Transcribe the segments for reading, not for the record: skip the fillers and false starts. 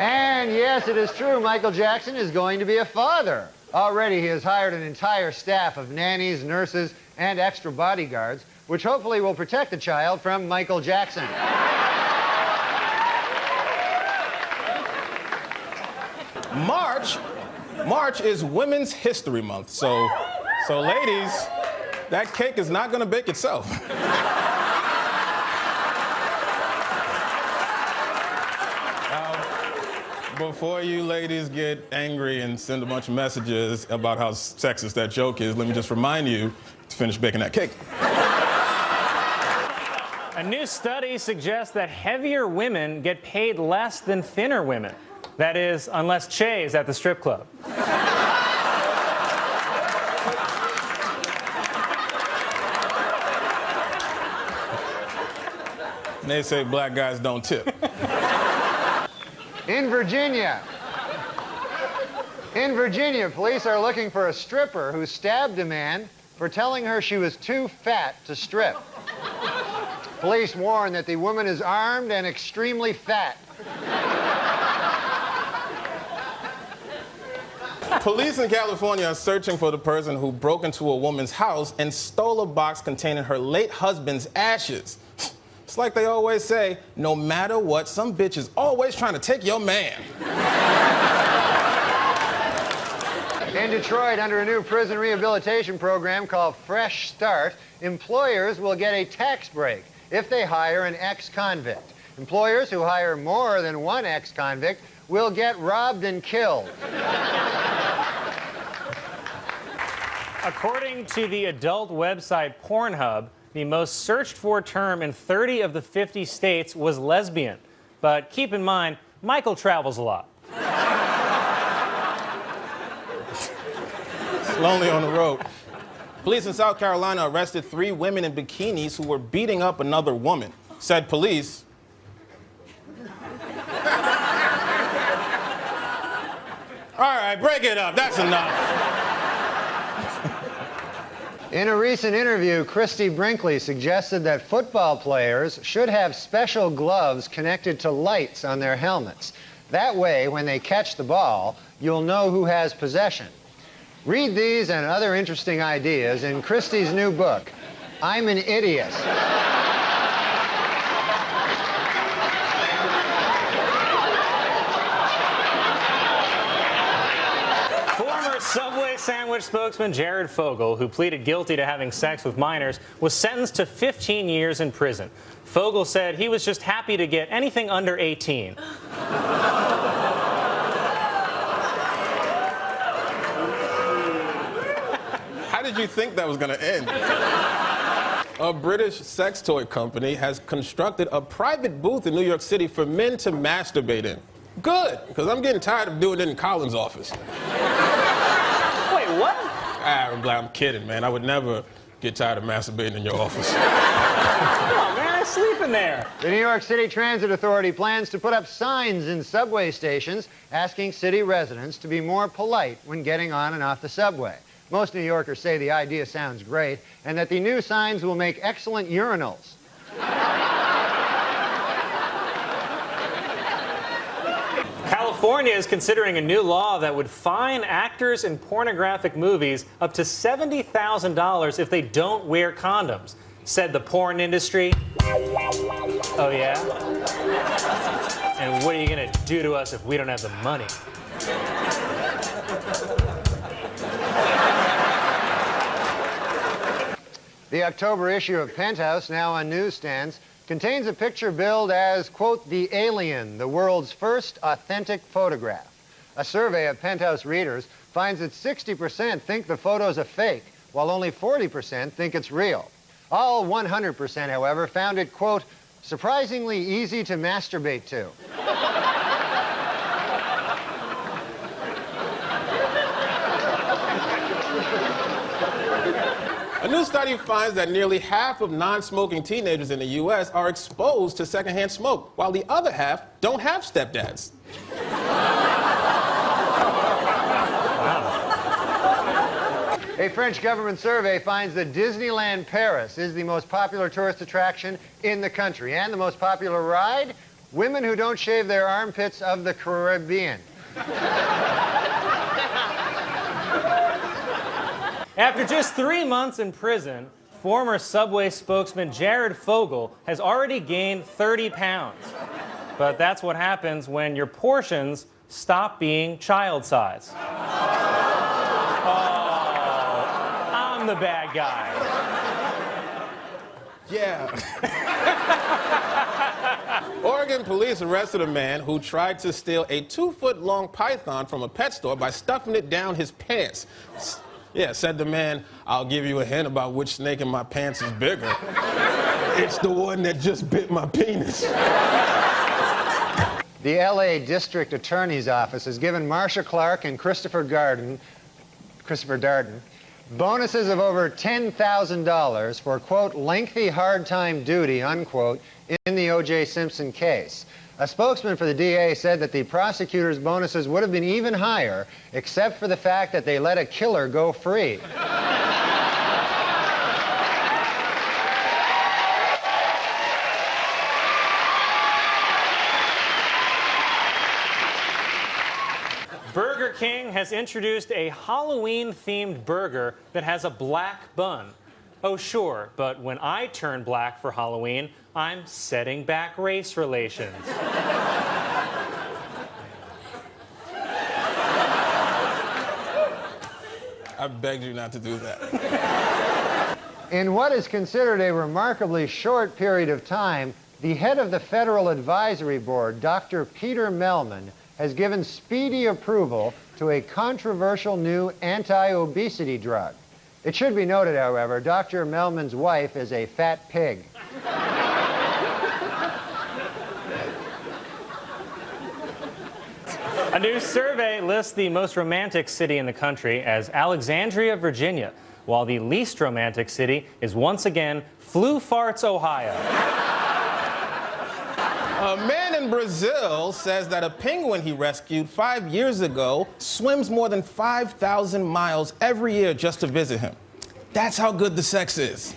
And yes, it is true, Michael Jackson is going to be a father. Already he has hired an entire staff of nannies, nurses, and extra bodyguards, which hopefully will protect the child from Michael Jackson. March is Women's History Month, so ladies, that cake is not gonna bake itself. Before you ladies get angry and send a bunch of messages about how sexist that joke is, let me just remind you to finish baking that cake. A new study suggests that heavier women get paid less than thinner women. That is, unless Che is at the strip club. They say black guys don't tip. In Virginia, police are looking for a stripper who stabbed a man for telling her she was too fat to strip. Police warn that the woman is armed and extremely fat. Police in California are searching for the person who broke into a woman's house and stole a box containing her late husband's ashes. It's like they always say, no matter what, some bitch is always trying to take your man. In Detroit, under a new prison rehabilitation program called Fresh Start, employers will get a tax break if they hire an ex-convict. Employers who hire more than one ex-convict will get robbed and killed. According to the adult website Pornhub, the most searched for term in 30 of the 50 states was lesbian. But keep in mind, Michael travels a lot. It's lonely on the road. Police in South Carolina arrested 3 women in bikinis who were beating up another woman. Said police, all right, break it up, that's enough. In a recent interview, Christie Brinkley suggested that football players should have special gloves connected to lights on their helmets. That way, when they catch the ball, you'll know who has possession. Read these and other interesting ideas in Christie's new book, I'm an Idiot. Subway sandwich spokesman Jared Fogle, who pleaded guilty to having sex with minors, was sentenced to 15 years in prison. Fogle said he was just happy to get anything under 18. How did you think that was going to end? A British sex toy company has constructed a private booth in New York City for men to masturbate in. Good, because I'm getting tired of doing it in Colin's office. What? I'm kidding, man. I would never get tired of masturbating in your office. Come on, man, I sleep in there. The New York City Transit Authority plans to put up signs in subway stations asking city residents to be more polite when getting on and off the subway. Most New Yorkers say the idea sounds great and that the new signs will make excellent urinals. California is considering a new law that would fine actors in pornographic movies up to $70,000 if they don't wear condoms, said the porn industry. Oh, yeah? And what are you going to do to us if we don't have the money? The October issue of Penthouse, now on newsstands, contains a picture billed as, quote, the alien, the world's first authentic photograph. A survey of Penthouse readers finds that 60% think the photo's a fake, while only 40% think it's real. All 100%, however, found it, quote, surprisingly easy to masturbate to. A new study finds that nearly half of non-smoking teenagers in the U.S. are exposed to secondhand smoke, while the other half don't have stepdads. A French government survey finds that Disneyland Paris is the most popular tourist attraction in the country. And the most popular ride? women who don't shave their armpits of the Caribbean. After just 3 months in prison, former Subway spokesman Jared Fogle has already gained 30 pounds. But that's what happens when your portions stop being child size. Oh, I'm the bad guy. Yeah. Oregon police arrested a man who tried to steal a 2-foot-long python from a pet store by stuffing it down his pants. Yeah, said the man, "I'll give you a hint about which snake in my pants is bigger. It's the one that just bit my penis." The LA District Attorney's Office has given Marsha Clark and Christopher Darden bonuses of over $10,000 for, quote, lengthy hard time duty, unquote, in the O.J. Simpson case. A spokesman for the DA said that the prosecutor's bonuses would have been even higher, except for the fact that they let a killer go free. Burger King has introduced a Halloween-themed burger that has a black bun. Oh, sure, but when I turn black for Halloween, I'm setting back race relations. I begged you not to do that. In what is considered a remarkably short period of time, the head of the Federal Advisory Board, Dr. Peter Mellman, has given speedy approval to a controversial new anti-obesity drug. It should be noted, however, Dr. Mellman's wife is a fat pig. A new survey lists the most romantic city in the country as Alexandria, Virginia, while the least romantic city is once again Flu Farts, Ohio. A man in Brazil says that a penguin he rescued 5 years ago swims more than 5,000 miles every year just to visit him. That's how good the sex is.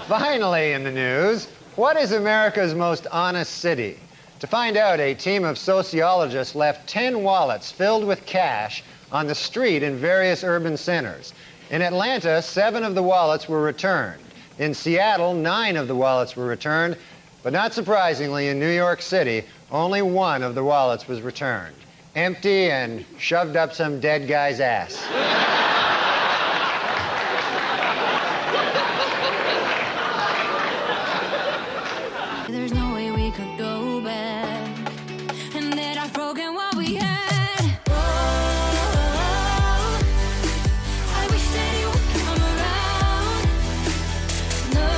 Finally in the news, what is America's most honest city? To find out, a team of sociologists left 10 wallets filled with cash on the street in various urban centers. In Atlanta, 7 of the wallets were returned. In Seattle, 9 of the wallets were returned. But not surprisingly, in New York City, only 1 of the wallets was returned. Empty and shoved up some dead guy's ass. There's no way we could go back, and that I've broken what we had. Oh, I wish that you would come around. No,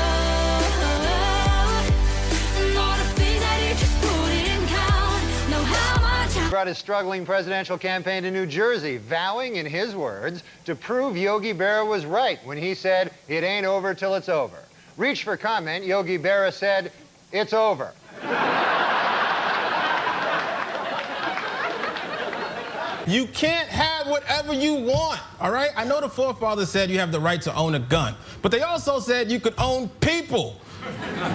and all the things that you just couldn't count. Know how much I Brought his struggling presidential campaign to New Jersey, vowing, in his words, to prove Yogi Berra was right when he said, "It ain't over till it's over." Reached for comment, Yogi Berra said, "It's over." You can't have whatever you want, all right? I know the forefathers said you have the right to own a gun, but they also said you could own people.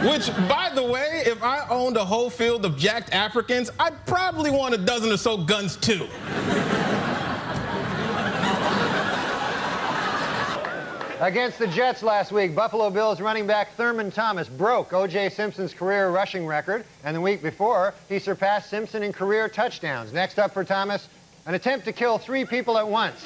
Which, by the way, if I owned a whole field of jacked Africans, I'd probably want a dozen or so guns too. Against the Jets last week, Buffalo Bills running back Thurman Thomas broke O.J. Simpson's career rushing record, and the week before, he surpassed Simpson in career touchdowns. Next up for Thomas, an attempt to kill 3 people at once.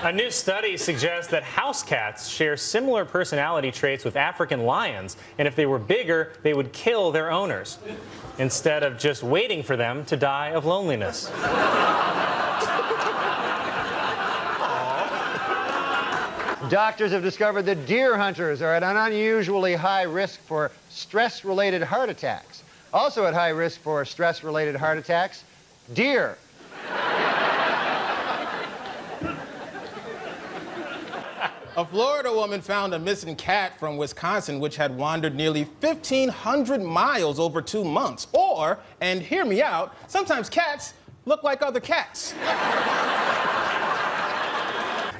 A new study suggests that house cats share similar personality traits with African lions, and if they were bigger, they would kill their owners, instead of just waiting for them to die of loneliness. Doctors have discovered that deer hunters are at an unusually high risk for stress-related heart attacks. Also at high risk for stress-related heart attacks, deer. A Florida woman found a missing cat from Wisconsin which had wandered nearly 1,500 miles over 2 months. Or, and hear me out, sometimes cats look like other cats.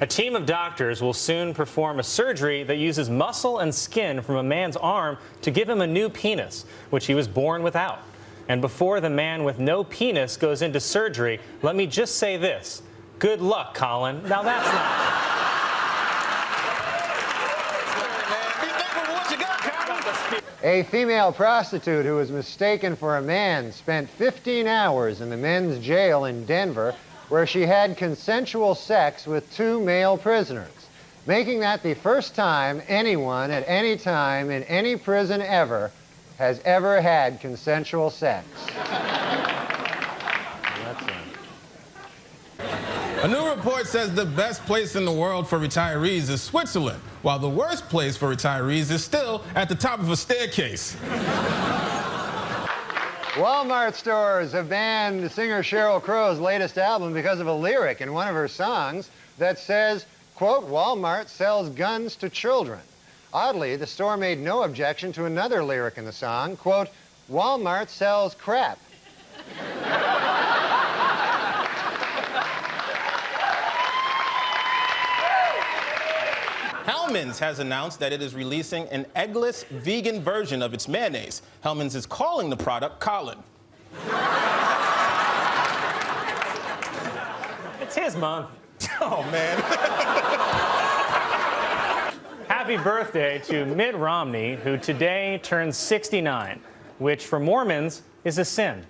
A team of doctors will soon perform a surgery that uses muscle and skin from a man's arm to give him a new penis, which he was born without. And before the man with no penis goes into surgery, let me just say this. Good luck, Colin. Now that's not... A female prostitute who was mistaken for a man spent 15 hours in the men's jail in Denver, where she had consensual sex with 2 male prisoners, making that the first time anyone at any time in any prison ever has ever had consensual sex. A new report says the best place in the world for retirees is Switzerland, while the worst place for retirees is still at the top of a staircase. Walmart stores have banned singer Sheryl Crow's latest album because of a lyric in one of her songs that says, quote, Walmart sells guns to children. Oddly, the store made no objection to another lyric in the song, quote, Walmart sells crap. Hellmann's has announced that it is releasing an eggless vegan version of its mayonnaise. Hellmann's is calling the product Colin. It's his month. Oh, man. Happy birthday to Mitt Romney, who today turns 69, which for Mormons is a sin.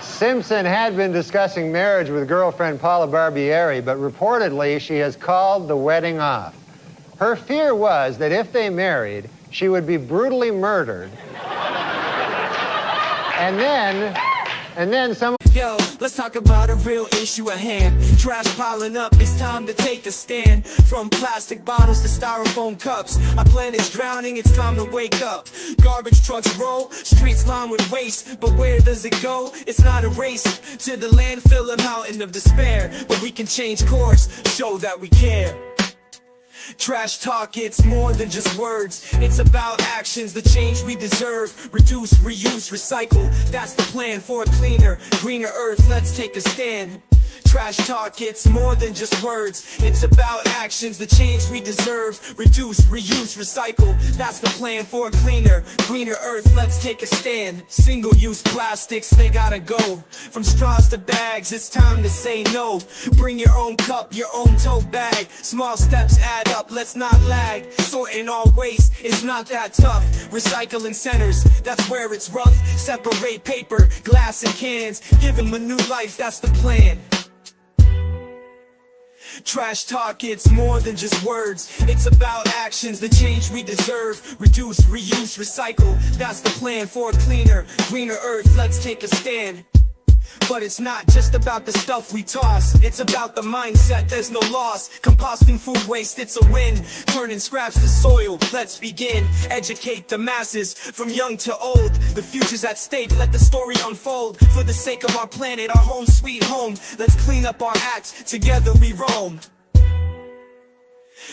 Simpson had been discussing marriage with girlfriend Paula Barbieri, but reportedly she has called the wedding off. Her fear was that if they married, she would be brutally murdered. And then some... Yo, let's talk about a real issue at hand. Trash piling up, it's time to take a stand. From plastic bottles to styrofoam cups, our planet's drowning, it's time to wake up. Garbage trucks roll, streets lined with waste, but where does it go? It's not a race to the landfill, a mountain of despair, but we can change course, show that we care. Trash talk, it's more than just words. It's about actions, the change we deserve. Reduce, reuse, recycle. That's the plan for a cleaner, greener earth. Let's take a stand. Trash talk, it's more than just words. It's about actions, the change we deserve. Reduce, reuse, recycle. That's the plan for a cleaner, greener earth. Let's take a stand. Single-use plastics, they gotta go. From straws to bags, it's time to say no. Bring your own cup, your own tote bag. Small steps add up, let's not lag. Sorting all waste is not that tough. Recycling centers, that's where it's rough. Separate paper, glass and cans. Give them a new life, that's the plan. Trash talk, it's more than just words. It's about actions, the change we deserve. Reduce, reuse, recycle. That's the plan for a cleaner, greener earth. Let's take a stand. But it's not just about the stuff we toss. It's about the mindset, there's no loss. Composting food waste, it's a win. Turning scraps to soil, let's begin. Educate the masses, from young to old. The future's at stake, let the story unfold. For the sake of our planet, our home sweet home. Let's clean up our acts, together we roam.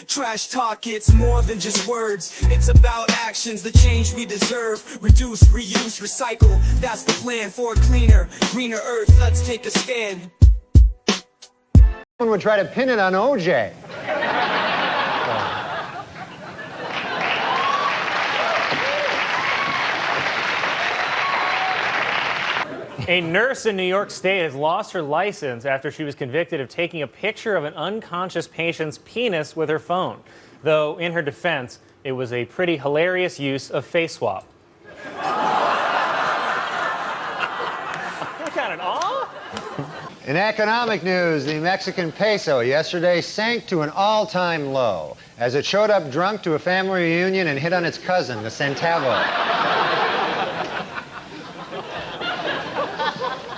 Trash talk, it's more than just words. It's about actions, the change we deserve. Reduce, reuse, recycle. That's the plan for a cleaner, greener earth. Let's take a stand. Someone would try to pin it on OJ. A nurse in New York State has lost her license after she was convicted of taking a picture of an unconscious patient's penis with her phone. Though, in her defense, it was a pretty hilarious use of face swap. Look at it all. In economic news, the Mexican peso yesterday sank to an all-time low as it showed up drunk to a family reunion and hit on its cousin, the centavo.